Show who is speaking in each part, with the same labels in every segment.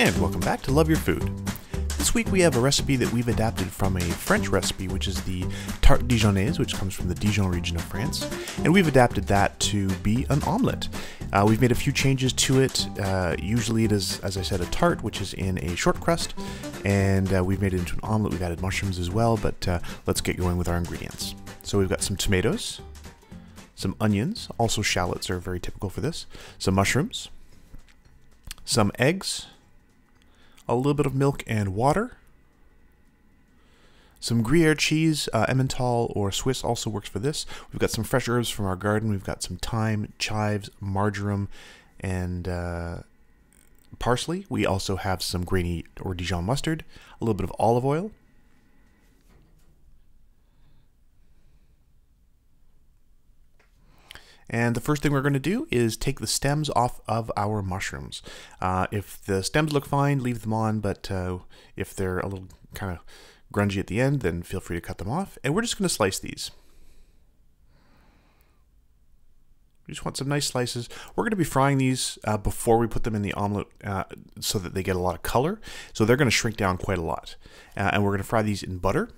Speaker 1: And welcome back to Love Your Food. This week we have a recipe that we've adapted from a French recipe, which is the tarte Dijonnaise, which comes from the Dijon region of France, and we've adapted that to be an omelette. We've made a few changes to it. Usually it is, as I said, a tart, which is in a short crust, and we've made it into an omelette. We've added mushrooms as well, but let's get going with our ingredients. So we've got some tomatoes, some onions, also shallots are very typical for this, some mushrooms, some eggs, a little bit of milk and water, some Gruyere cheese, Emmental or Swiss also works for this. We've got some fresh herbs from our garden. We've got some thyme, chives, marjoram, and parsley. We also have some grainy or Dijon mustard, a little bit of olive oil, and the first thing we're going to do is take the stems off of our mushrooms. If the stems look fine, leave them on, but if they're a little kind of grungy at the end, then feel free to cut them off. And we're just going to slice these. We just want some nice slices. We're going to be frying these before we put them in the omelet so that they get a lot of color. So they're going to shrink down quite a lot. And we're going to fry these in butter.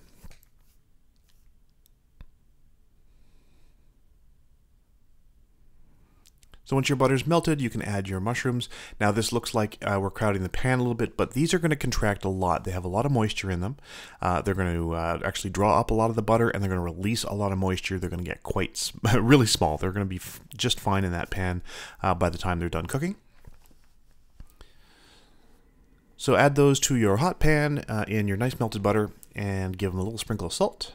Speaker 1: So once your butter's melted, you can add your mushrooms. Now this looks like we're crowding the pan a little bit, but these are going to contract a lot. They have a lot of moisture in them. They're going to actually draw up a lot of the butter, and they're going to release a lot of moisture. They're going to get quite really small. They're going to be just fine in that pan by the time they're done cooking. So add those to your hot pan in your nice melted butter, and give them a little sprinkle of salt.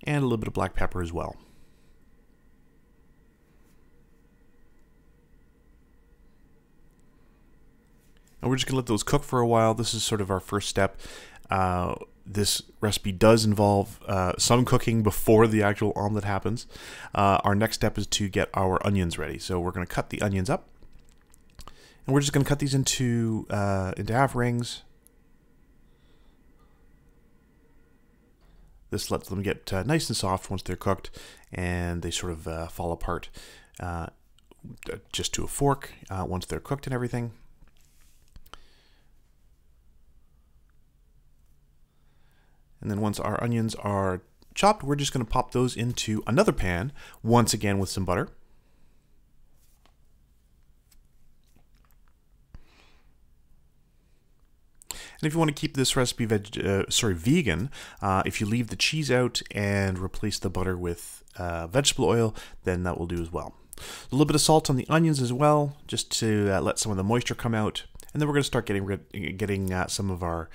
Speaker 1: And a little bit of black pepper as well. And we're just going to let those cook for a while. This is sort of our first step. This recipe does involve some cooking before the actual omelet happens. Our next step is to get our onions ready. So we're going to cut the onions up. And we're just going to cut these into half rings. This lets them get nice and soft once they're cooked, and they sort of fall apart just to a fork once they're cooked and everything. And then once our onions are chopped, we're just going to pop those into another pan, once again with some butter. And if you want to keep this recipe vegan, if you leave the cheese out and replace the butter with vegetable oil, then that will do as well. A little bit of salt on the onions as well, just to let some of the moisture come out. And then we're going to start getting some of our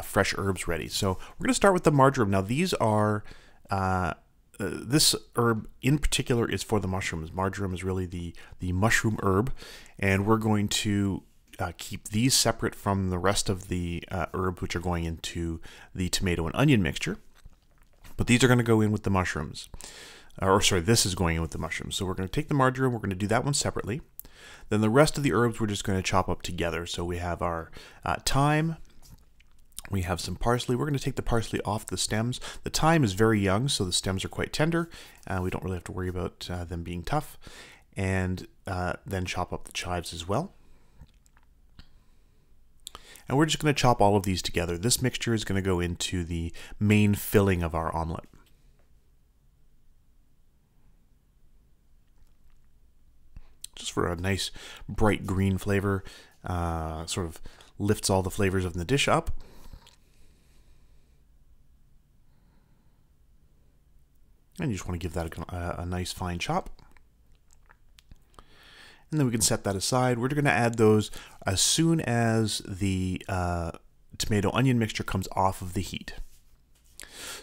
Speaker 1: fresh herbs ready. So we're going to start with the marjoram. Now these are, this herb in particular is for the mushrooms. Marjoram is really the mushroom herb, and we're going to keep these separate from the rest of the herbs, which are going into the tomato and onion mixture. But these are going to go in with the mushrooms. Or sorry, this is going in with the mushrooms. So we're going to take the marjoram, we're going to do that one separately. Then the rest of the herbs we're just going to chop up together. So we have our thyme, we have some parsley. We're going to take the parsley off the stems. The thyme is very young, so the stems are quite tender. We don't really have to worry about them being tough. And then chop up the chives as well. And we're just going to chop all of these together. This mixture is going to go into the main filling of our omelette. Just for a nice bright green flavor, sort of lifts all the flavors of the dish up. And you just want to give that a nice fine chop. And then we can set that aside. We're going to add those as soon as the tomato onion mixture comes off of the heat.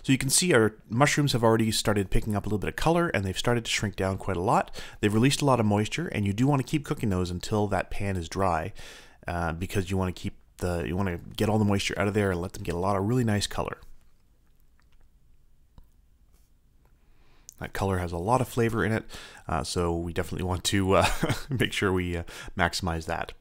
Speaker 1: So you can see our mushrooms have already started picking up a little bit of color, and they've started to shrink down quite a lot. They've released a lot of moisture, and you do want to keep cooking those until that pan is dry, because you want to get all the moisture out of there and let them get a lot of really nice color. That color has a lot of flavor in it, so we definitely want to make sure we maximize that.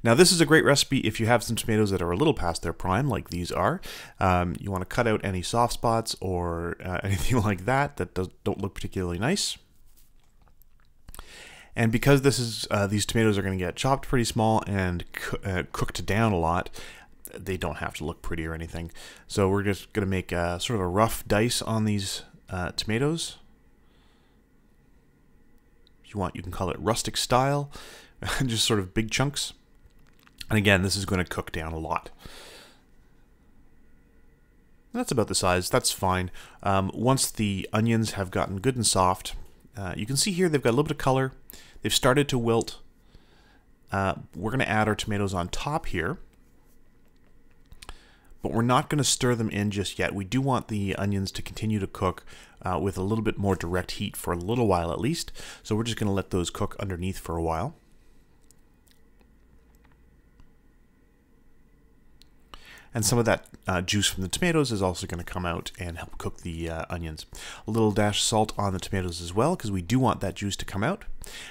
Speaker 1: Now this is a great recipe if you have some tomatoes that are a little past their prime, like these are. You want to cut out any soft spots or anything like that that don't look particularly nice. And because this is these tomatoes are going to get chopped pretty small and cooked down a lot, they don't have to look pretty or anything. So we're just going to make sort of a rough dice on these tomatoes. If you want, you can call it rustic style, just sort of big chunks. And again, this is going to cook down a lot. That's about the size. That's fine. Once the onions have gotten good and soft, you can see here they've got a little bit of color. They've started to wilt. We're going to add our tomatoes on top here, but we're not going to stir them in just yet. We do want the onions to continue to cook with a little bit more direct heat for a little while at least. So we're just going to let those cook underneath for a while. And some of that juice from the tomatoes is also going to come out and help cook the onions. A little dash of salt on the tomatoes as well, because we do want that juice to come out.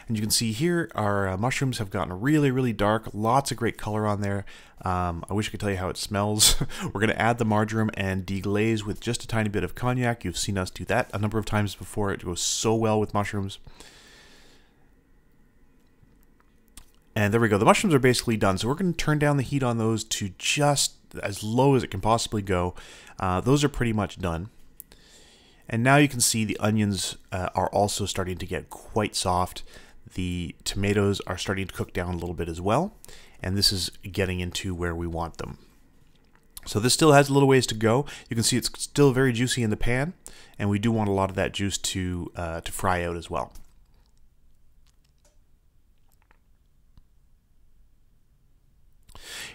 Speaker 1: And you can see here our mushrooms have gotten really, really dark. Lots of great color on there. I wish I could tell you how it smells. We're going to add the marjoram and deglaze with just a tiny bit of cognac. You've seen us do that a number of times before. It goes so well with mushrooms. And there we go. The mushrooms are basically done. So we're going to turn down the heat on those to just as low as it can possibly go. Those are pretty much done. And now you can see the onions are also starting to get quite soft. The tomatoes are starting to cook down a little bit as well. And this is getting into where we want them. So this still has a little ways to go. You can see it's still very juicy in the pan. And we do want a lot of that juice to fry out as well.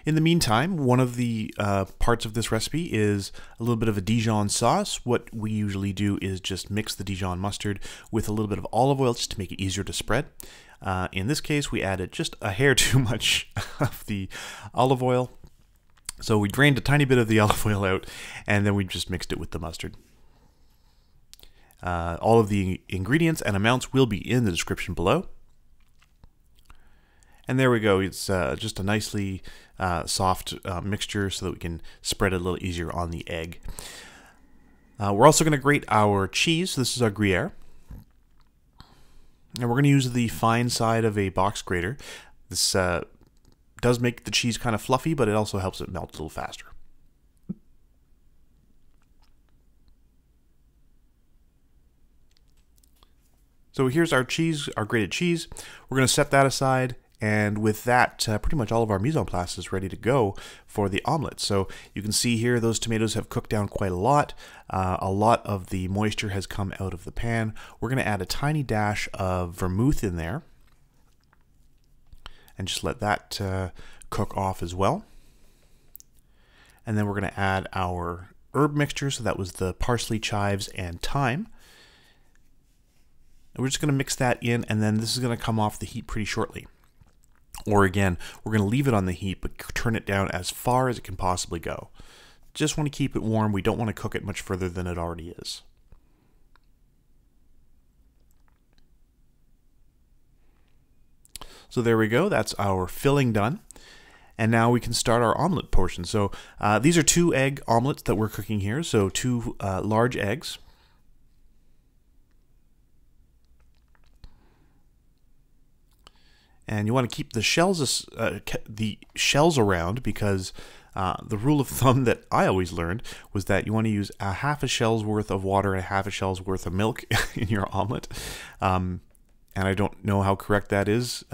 Speaker 1: In the meantime, one of the parts of this recipe is a little bit of a Dijon sauce. What we usually do is just mix the Dijon mustard with a little bit of olive oil just to make it easier to spread. In this case, we added just a hair too much of the olive oil. So we drained a tiny bit of the olive oil out, and then we just mixed it with the mustard. All of the ingredients and amounts will be in the description below. And there we go. It's just a nicely soft mixture so that we can spread it a little easier on the egg. We're also going to grate our cheese. This is our Gruyere. And we're going to use the fine side of a box grater. This does make the cheese kind of fluffy, but it also helps it melt a little faster. So here's our cheese, our grated cheese. We're going to set that aside. And with that, pretty much all of our mise en place is ready to go for the omelet. So you can see here those tomatoes have cooked down quite a lot. A lot of the moisture has come out of the pan. We're going to add a tiny dash of vermouth in there. And just let that cook off as well. And then we're going to add our herb mixture. So that was the parsley, chives, and thyme. And we're just going to mix that in, and then this is going to come off the heat pretty shortly. Or again, we're going to leave it on the heat, but turn it down as far as it can possibly go. Just want to keep it warm. We don't want to cook it much further than it already is. So there we go. That's our filling done. And now we can start our omelet portion. So these are 2 egg omelets that we're cooking here. So 2 large eggs. And you want to keep the shells around because the rule of thumb that I always learned was that you want to use a half a shell's worth of water and a half a shell's worth of milk in your omelet. And I don't know how correct that is.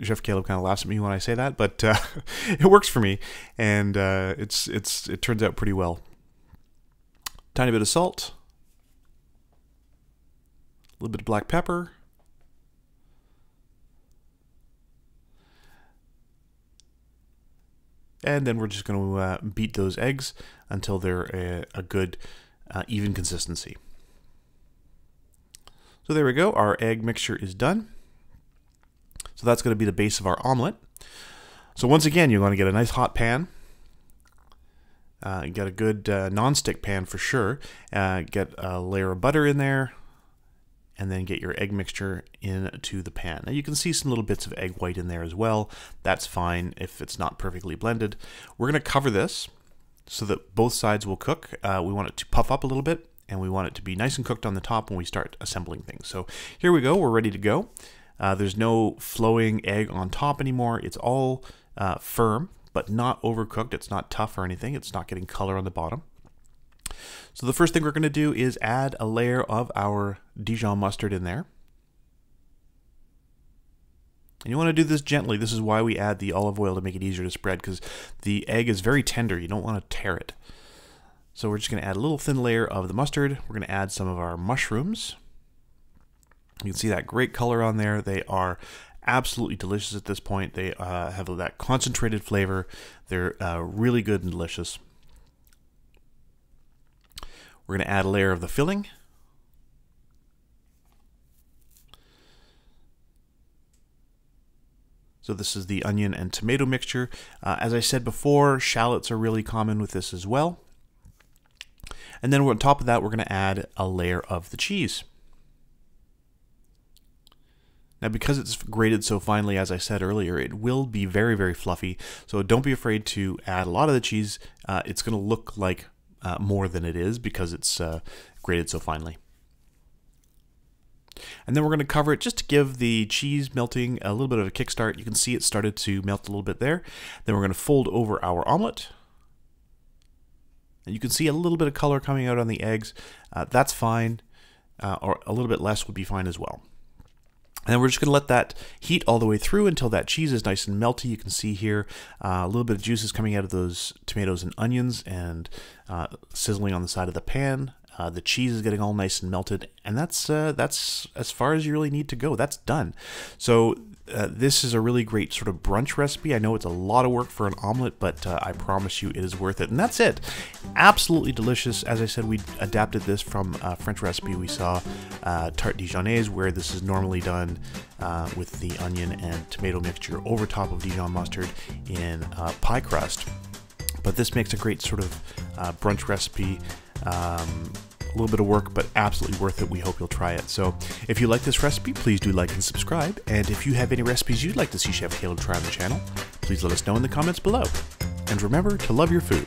Speaker 1: Chef Caleb kind of laughs at me when I say that, but it works for me, and it turns out pretty well. Tiny bit of salt, a little bit of black pepper. And then we're just going to beat those eggs until they're a good, even consistency. So there we go. Our egg mixture is done. So that's going to be the base of our omelet. So once again, you're going to get a nice hot pan. Get a good non-stick pan for sure. Get a layer of butter in there. And then get your egg mixture into the pan. Now you can see some little bits of egg white in there as well. That's fine if it's not perfectly blended. We're going to cover this so that both sides will cook. We want it to puff up a little bit, and we want it to be nice and cooked on the top when we start assembling things. So here we go. We're ready to go. There's no flowing egg on top anymore. It's all firm, but not overcooked. It's not tough or anything. It's not getting color on the bottom. So the first thing we're going to do is add a layer of our Dijon mustard in there. And you want to do this gently. This is why we add the olive oil, to make it easier to spread, because the egg is very tender. You don't want to tear it. So we're just going to add a little thin layer of the mustard. We're going to add some of our mushrooms. You can see that great color on there. They are absolutely delicious at this point. They have that concentrated flavor. They're really good and delicious. We're going to add a layer of the filling. So this is the onion and tomato mixture. As I said before, shallots are really common with this as well. And then on top of that, we're going to add a layer of the cheese. Now, because it's grated so finely, as I said earlier, it will be very, very fluffy. So don't be afraid to add a lot of the cheese. It's going to look like more than it is because it's grated so finely. And then we're going to cover it just to give the cheese melting a little bit of a kickstart. You can see it started to melt a little bit there. Then we're going to fold over our omelet. And you can see a little bit of color coming out on the eggs. That's fine, or a little bit less would be fine as well. And then we're just going to let that heat all the way through until that cheese is nice and melty. You can see here a little bit of juices coming out of those tomatoes and onions and sizzling on the side of the pan. The cheese is getting all nice and melted, and that's as far as you really need to go. That's done. So this is a really great sort of brunch recipe. I know it's a lot of work for an omelet, but I promise you it is worth it. And that's it. Absolutely delicious. As I said, we adapted this from a French recipe we saw, tarte Dijonnaise, where this is normally done with the onion and tomato mixture over top of Dijon mustard in pie crust. But this makes a great sort of brunch recipe. A little bit of work, but absolutely worth it. We hope you'll try it. So if you like this recipe, please do like and subscribe. And if you have any recipes you'd like to see Chef Caleb try on the channel, please let us know in the comments below. And remember to love your food.